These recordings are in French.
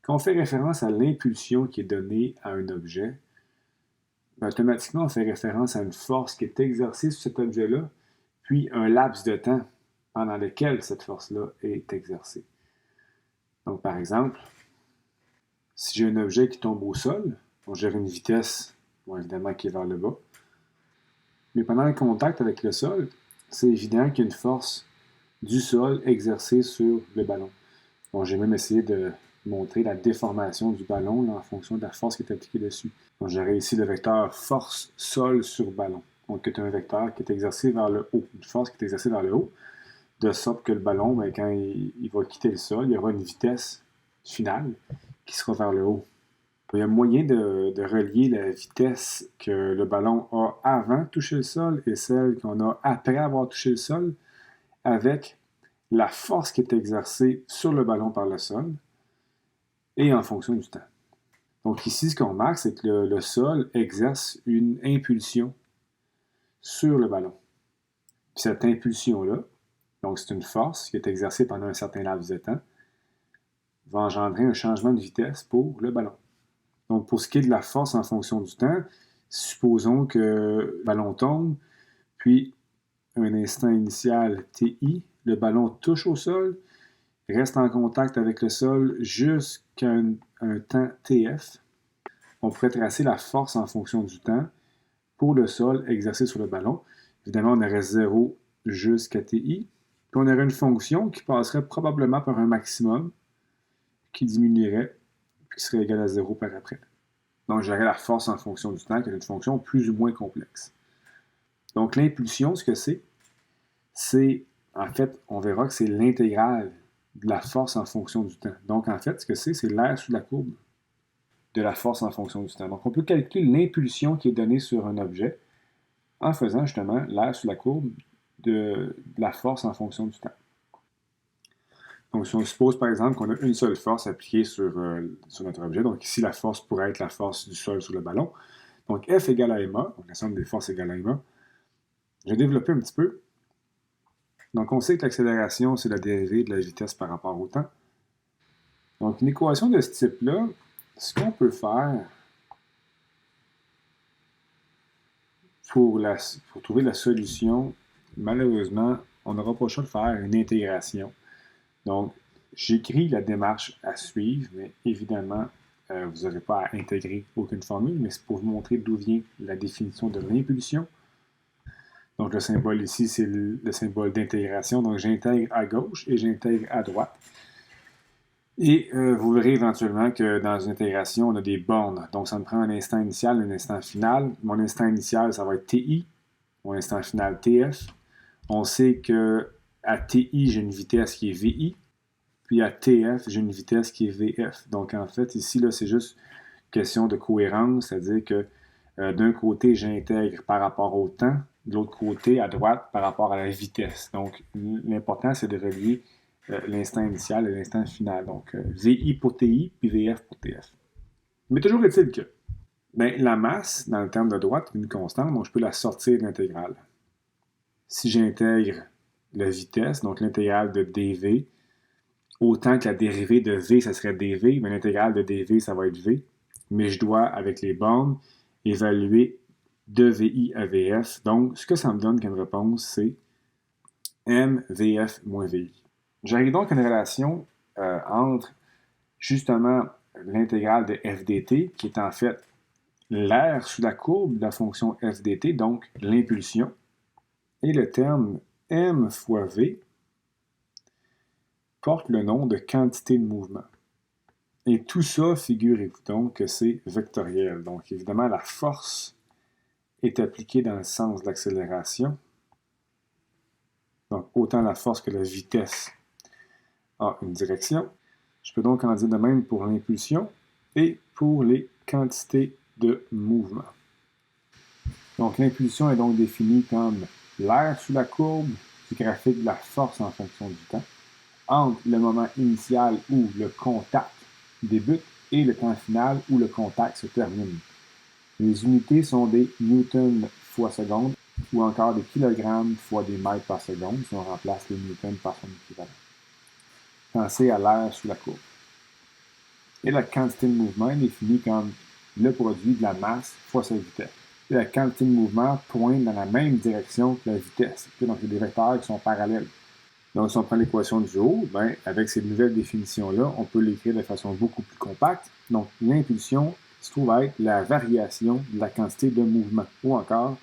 Quand on fait référence à l'impulsion qui est donnée à un objet, automatiquement, on fait référence à une force qui est exercée sur cet objet-là, puis un laps de temps pendant lequel cette force-là est exercée. Donc, par exemple, si j'ai un objet qui tombe au sol, on gère une vitesse, bon, évidemment, qui est vers le bas. Mais pendant le contact avec le sol, c'est évident qu'il y a une force du sol exercée sur le ballon. Bon, j'ai même essayé de montrer la déformation du ballon là, en fonction de la force qui est appliquée dessus. Donc, j'aurais ici le vecteur force sol sur ballon. Donc, c'est un vecteur qui est exercé vers le haut, une force qui est exercée vers le haut, de sorte que le ballon, ben, quand il va quitter le sol, il y aura une vitesse finale qui sera vers le haut. Il y a moyen de relier la vitesse que le ballon a avant de toucher le sol et celle qu'on a après avoir touché le sol avec la force qui est exercée sur le ballon par le sol et en fonction du temps. Donc ici, ce qu'on remarque, c'est que le sol exerce une impulsion sur le ballon. Puis cette impulsion-là, donc c'est une force qui est exercée pendant un certain laps de temps, va engendrer un changement de vitesse pour le ballon. Donc pour ce qui est de la force en fonction du temps, supposons que le ballon tombe, puis un instant initial TI, le ballon touche au sol, reste en contact avec le sol jusqu'à un temps TF. On pourrait tracer la force en fonction du temps pour le sol exercé sur le ballon. Évidemment, on aurait 0 jusqu'à TI. Puis on aurait une fonction qui passerait probablement par un maximum qui diminuerait puis qui serait égal à 0 par après. Donc, j'aurais la force en fonction du temps qui est une fonction plus ou moins complexe. Donc, l'impulsion, ce que c'est, en fait, on verra que c'est l'intégrale de la force en fonction du temps. Donc, en fait, ce que c'est l'aire sous la courbe de la force en fonction du temps. Donc, on peut calculer l'impulsion qui est donnée sur un objet en faisant justement l'aire sous la courbe de la force en fonction du temps. Donc, si on suppose par exemple qu'on a une seule force appliquée sur notre objet, donc ici la force pourrait être la force du sol sur le ballon, donc F égale à ma, donc la somme des forces égale à ma. Je vais développer un petit peu. Donc, on sait que l'accélération, c'est la dérivée de la vitesse par rapport au temps. Donc, une équation de ce type-là, ce qu'on peut faire pour trouver la solution, malheureusement, on n'aura pas le choix de faire une intégration. Donc, j'écris la démarche à suivre, mais évidemment, vous n'aurez pas à intégrer aucune formule, mais c'est pour vous montrer d'où vient la définition de l'impulsion. Donc, le symbole ici, c'est le symbole d'intégration. Donc, j'intègre à gauche et j'intègre à droite. Et vous verrez éventuellement que dans une intégration, on a des bornes. Donc, ça me prend un instant initial, un instant final. Mon instant initial, ça va être TI. Mon instant final, TF. On sait qu'à TI, j'ai une vitesse qui est VI. Puis à TF, j'ai une vitesse qui est VF. Donc, en fait, ici, là, c'est juste question de cohérence. C'est-à-dire que d'un côté, j'intègre par rapport au temps. De l'autre côté, à droite, par rapport à la vitesse. Donc, l'important, c'est de relier l'instant initial et l'instant final. Donc, VI pour TI, puis VF pour TF. Mais toujours est-il que la masse, dans le terme de droite, est une constante, donc je peux la sortir de l'intégrale. Si j'intègre la vitesse, donc l'intégrale de dV, autant que la dérivée de V, ça serait dV, mais l'intégrale de dV, ça va être V. Mais je dois, avec les bornes, évaluer de VI à VF. Donc, ce que ça me donne comme réponse, c'est MVF moins VI. J'arrive donc à une relation entre justement l'intégrale de f dt, qui est en fait l'aire sous la courbe de la fonction f dt, donc l'impulsion, et le terme m fois v porte le nom de quantité de mouvement. Et tout ça, figurez-vous donc que c'est vectoriel. Donc évidemment, la force est appliquée dans le sens de l'accélération. Donc autant la force que la vitesse a une direction. Je peux donc en dire de même pour l'impulsion et pour les quantités de mouvement. Donc l'impulsion est donc définie comme l'aire sous la courbe du graphique de la force en fonction du temps, entre le moment initial où le contact débute et le temps final où le contact se termine. Les unités sont des newtons fois seconde ou encore des kilogrammes fois des mètres par seconde si on remplace les newtons par son équivalent. Pensez à l'aire sous la courbe. Et la quantité de mouvement est définie comme le produit de la masse fois sa vitesse. Et la quantité de mouvement pointe dans la même direction que la vitesse. Donc, il y a des vecteurs qui sont parallèles. Donc, si on prend l'équation du haut, avec ces nouvelles définitions-là, on peut l'écrire de façon beaucoup plus compacte. Donc, l'impulsion se trouve à être la variation de la quantité de mouvement. Ou encore,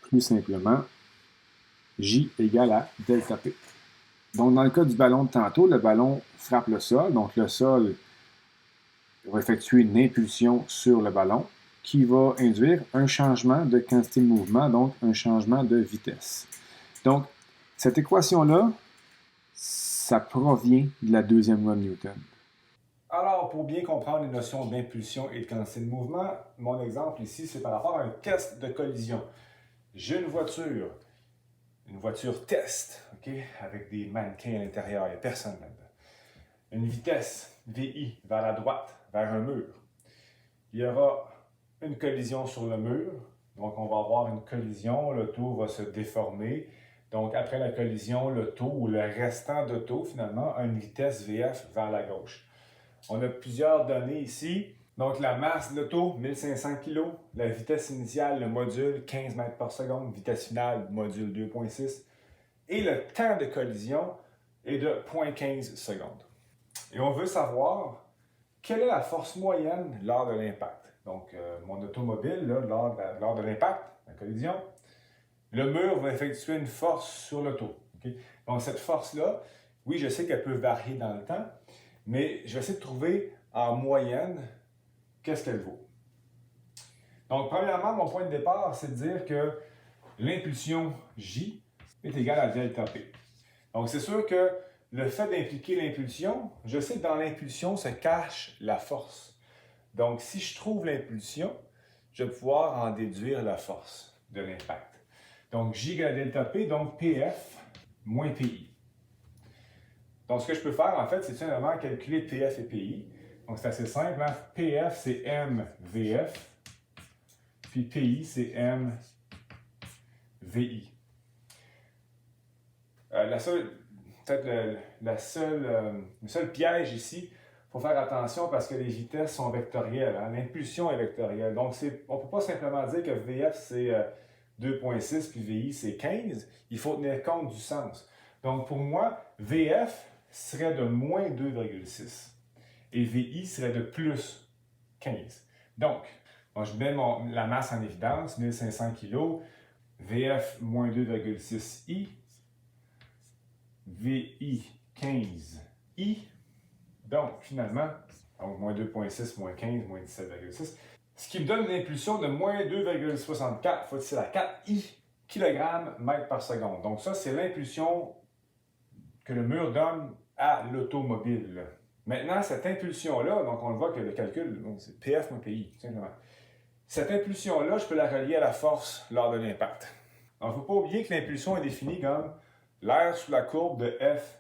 plus simplement, J égale à delta P. Donc, dans le cas du ballon de tantôt, le ballon frappe le sol. Donc, le sol va effectuer une impulsion sur le ballon qui va induire un changement de quantité de mouvement, donc un changement de vitesse. Donc, cette équation-là, ça provient de la deuxième loi de Newton. Alors, pour bien comprendre les notions d'impulsion et de quantité de mouvement, mon exemple ici, c'est par rapport à un test de collision. J'ai une voiture test, avec des mannequins à l'intérieur, il n'y a personne là-dedans. Une vitesse, VI, vers la droite, vers un mur. Il y aura une collision sur le mur, donc on va avoir une collision, l'auto va se déformer. Donc après la collision, l'auto ou le restant d'auto, finalement, a une vitesse VF vers la gauche. On a plusieurs données ici. Donc la masse de l'auto, 1500 kg. La vitesse initiale, le module, 15 mètres par seconde. Vitesse finale, module 2,6. Et le temps de collision est de 0,15 secondes. Et on veut savoir quelle est la force moyenne lors de l'impact. Donc mon automobile, là, lors de l'impact, la collision, le mur va effectuer une force sur l'auto. Donc cette force-là, oui, je sais qu'elle peut varier dans le temps, mais je vais essayer de trouver en moyenne qu'est-ce qu'elle vaut. Donc, premièrement, mon point de départ, c'est de dire que l'impulsion J est égale à delta P. Donc, c'est sûr que le fait d'impliquer l'impulsion, je sais que dans l'impulsion se cache la force. Donc, si je trouve l'impulsion, je vais pouvoir en déduire la force de l'impact. Donc, J égale à delta P, donc PF moins PI. Donc, ce que je peux faire, en fait, c'est tout simplement calculer PF et PI. Donc, c'est assez simple. PF, c'est MVF. Puis PI, c'est MVI. Le seul piège ici, il faut faire attention parce que les vitesses sont vectorielles. L'impulsion est vectorielle. Donc, on ne peut pas simplement dire que VF, c'est 2,6 puis VI, c'est 15. Il faut tenir compte du sens. Donc, pour moi, VF serait de moins 2,6 et VI serait de plus 15. Donc, je mets la masse en évidence, 1500 kg, VF moins 2,6 I, VI 15 I. Donc, finalement, moins 2,6, moins 15, moins 17,6. Ce qui me donne une impulsion de moins 2,64, faut dire à 4 I kg mètre par seconde. Donc, ça, c'est l'impulsion que le mur donne à l'automobile. Maintenant, cette impulsion-là, donc on le voit que le calcul, c'est PF moins PI, tout simplement. Cette impulsion-là, je peux la relier à la force lors de l'impact. Donc, il ne faut pas oublier que l'impulsion est définie comme l'air sous la courbe de F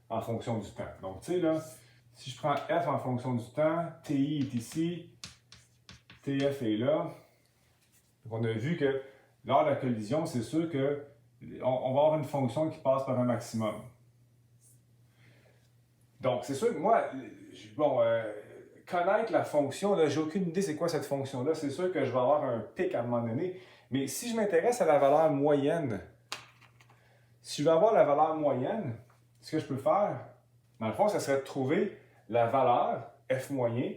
en fonction du temps. Donc, tu sais, là, si je prends F en fonction du temps, TI est ici, TF est là. Donc, on a vu que lors de la collision, c'est sûr qu'on va avoir une fonction qui passe par un maximum. Donc, c'est sûr que moi, connaître la fonction, là, j'ai aucune idée c'est quoi cette fonction-là. C'est sûr que je vais avoir un pic à un moment donné. Mais si je m'intéresse à la valeur moyenne, si je veux avoir la valeur moyenne, ce que je peux faire, dans le fond, ça serait de trouver la valeur, F moyen,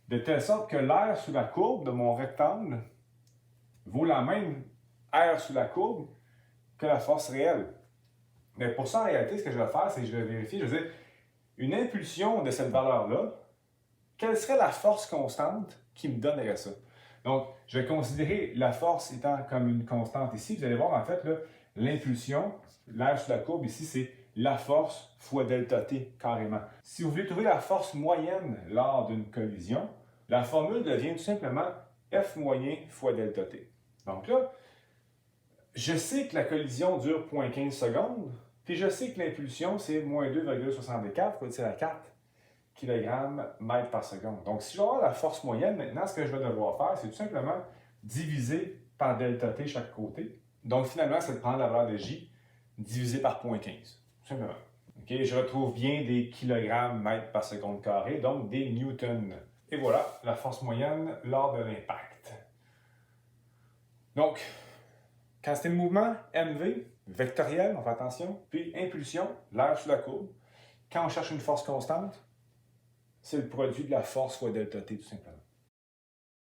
de telle sorte que l'air sous la courbe de mon rectangle vaut la même air sous la courbe que la force réelle. Mais pour ça, en réalité, ce que je vais faire, c'est que je vais vérifier, je vais dire, une impulsion de cette valeur-là, quelle serait la force constante qui me donnerait ça? Donc, je vais considérer la force étant comme une constante ici. Vous allez voir, en fait, l'impulsion, l'air sous la courbe ici, c'est la force fois delta T, carrément. Si vous voulez trouver la force moyenne lors d'une collision, la formule devient tout simplement F moyen fois delta T. Donc là, je sais que la collision dure 0,15 secondes, puis je sais que l'impulsion, c'est moins 2,64, faut dire à 4 kg mètre par seconde. Donc, si je veux avoir la force moyenne, maintenant, ce que je vais devoir faire, c'est tout simplement diviser par delta T chaque côté. Donc, finalement, c'est de prendre la valeur de J divisé par 0,15. Tout simplement. Okay, je retrouve bien des kilogrammes mètres par seconde carré, donc des newtons. Et voilà, la force moyenne lors de l'impact. Donc, quantité de mouvement, mv, vectoriel, on fait attention, puis impulsion, l'air sous la courbe. Quand on cherche une force constante, c'est le produit de la force fois delta t tout simplement.